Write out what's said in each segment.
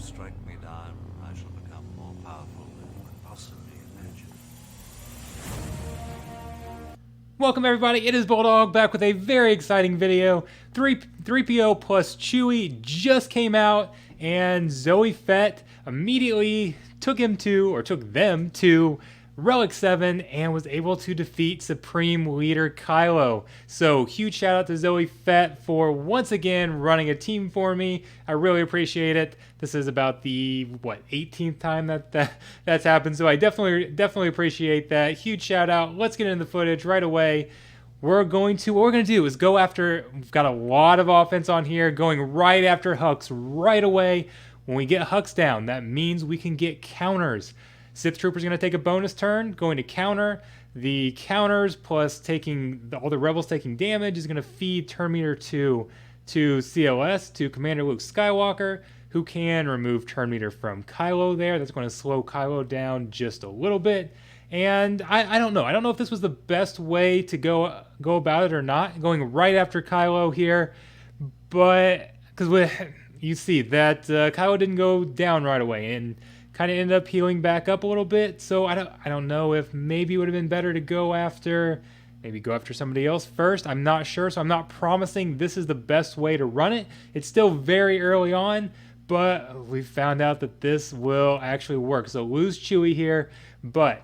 strike me down, I shall become more powerful than you could possibly imagine. Welcome everybody, it is Bulldog back with a very exciting video. 3PO plus Chewie just came out, and ZoeFett immediately took them to Relic 7 and was able to defeat Supreme Leader Kylo. So huge shout out to ZoeFett for once again running a team for me. I really appreciate it. This is about the 18th time that's happened, so I definitely appreciate that. Huge shout out. Let's get into the footage right away. What we're gonna do is go after. We've got a lot of offense on here, going right after Hux right away. When we get Hux down, that means we can get counters. Sith Trooper's going to take a bonus turn, going to counter. The counters plus all the rebels taking damage is going to feed turn meter to CLS, to Commander Luke Skywalker, who can remove turn meter from Kylo there. That's going to slow Kylo down just a little bit. And I don't know. I don't know if this was the best way to go about it or not, going right after Kylo here. But because you see that Kylo didn't go down right away and kind of ended up healing back up a little bit. So I don't know if maybe it would have been better to go after somebody else first. I'm not sure, so I'm not promising this is the best way to run it. It's still very early on, but we found out that this will actually work. So lose Chewie here, but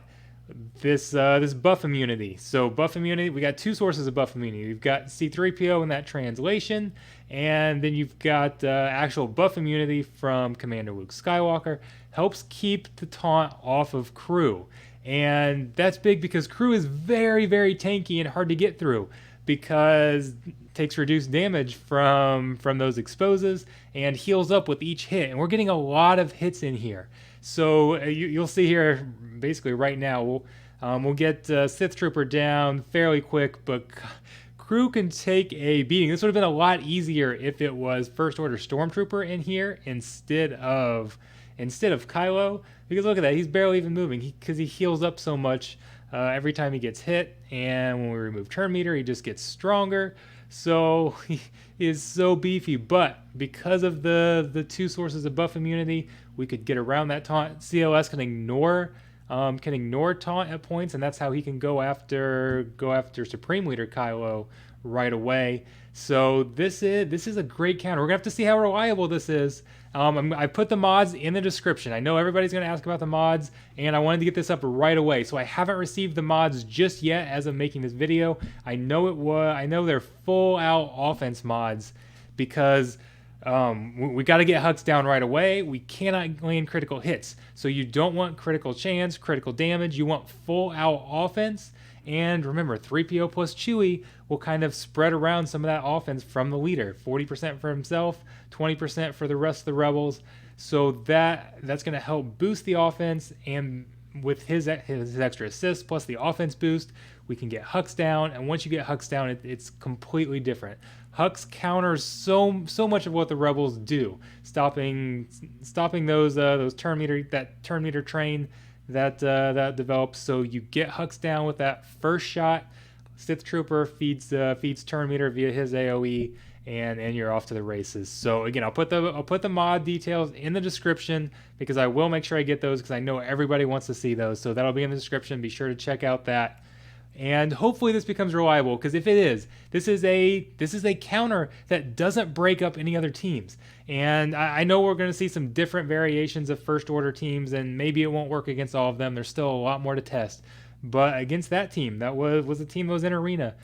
this buff immunity. So buff immunity, we got two sources of buff immunity. We've got C-3PO in that translation, and then you've got actual buff immunity from Commander Luke Skywalker. Helps keep the taunt off of crew. And that's big because crew is very, very tanky and hard to get through because it takes reduced damage from those exposes and heals up with each hit. And we're getting a lot of hits in here. So you'll see here basically right now, we'll get Sith Trooper down fairly quick, but crew can take a beating. This would have been a lot easier if it was First Order Stormtrooper in here instead of Kylo, because look at that, he's barely even moving because he heals up so much every time he gets hit, and when we remove turn meter, he just gets stronger. So he is so beefy, but because of the two sources of buff immunity, we could get around that taunt. CLS can ignore taunt at points, and that's how he can go after Supreme Leader Kylo right away. So this is a great counter. We're gonna have to see how reliable this is. I put the mods in the description. I know everybody's gonna ask about the mods, and I wanted to get this up right away. So I haven't received the mods just yet as of making this video. I know they're full out offense mods because we got to get Hux down right away. We cannot land critical hits. So you don't want critical chance, critical damage. You want full out offense. And remember, 3PO plus Chewie will kind of spread around some of that offense from the leader. 40% for himself, 20% for the rest of the rebels. So that's going to help boost the offense, and with his extra assists plus the offense boost, we can get Hux down. And once you get Hux down, it's completely different. Hux counters so much of what the rebels do, stopping those turn meter train that develops. So you get Hux down with that first shot. Sith Trooper feeds turn meter via his AOE, and you're off to the races. So again, I'll put the mod details in the description because I will make sure I get those because I know everybody wants to see those. So that'll be in the description. Be sure to check out that. And hopefully this becomes reliable, because if it is, this is a counter that doesn't break up any other teams. And I know we're going to see some different variations of First Order teams, and maybe it won't work against all of them. There's still a lot more to test. But against that team, that was a team that was in Arena.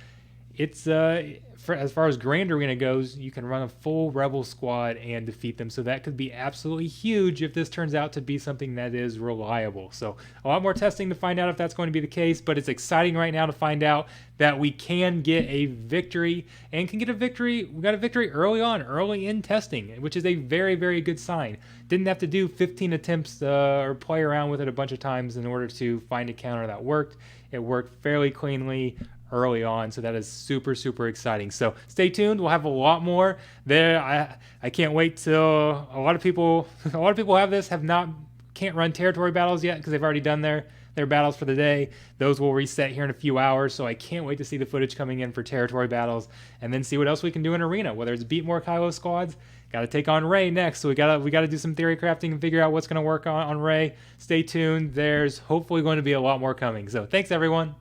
It's as far as Grand Arena goes, you can run a full Rebel squad and defeat them. So that could be absolutely huge if this turns out to be something that is reliable. So a lot more testing to find out if that's going to be the case, but it's exciting right now to find out that we can get a victory, and can get a victory. We got a victory early in testing, which is a very, very good sign. Didn't have to do 15 attempts or play around with it a bunch of times in order to find a counter that worked. It worked fairly cleanly early on, so that is super, super exciting. So stay tuned. We'll have a lot more there. I can't wait till a lot of people can't run territory battles yet because they've already done their battles for the day. Those will reset here in a few hours, so I can't wait to see the footage coming in for territory battles, and then see what else we can do in Arena, whether it's beat more Kylo squads, got to take on Rey next. So we gotta do some theory crafting and figure out what's going to work on Rey. Stay tuned. There's hopefully going to be a lot more coming. So thanks everyone.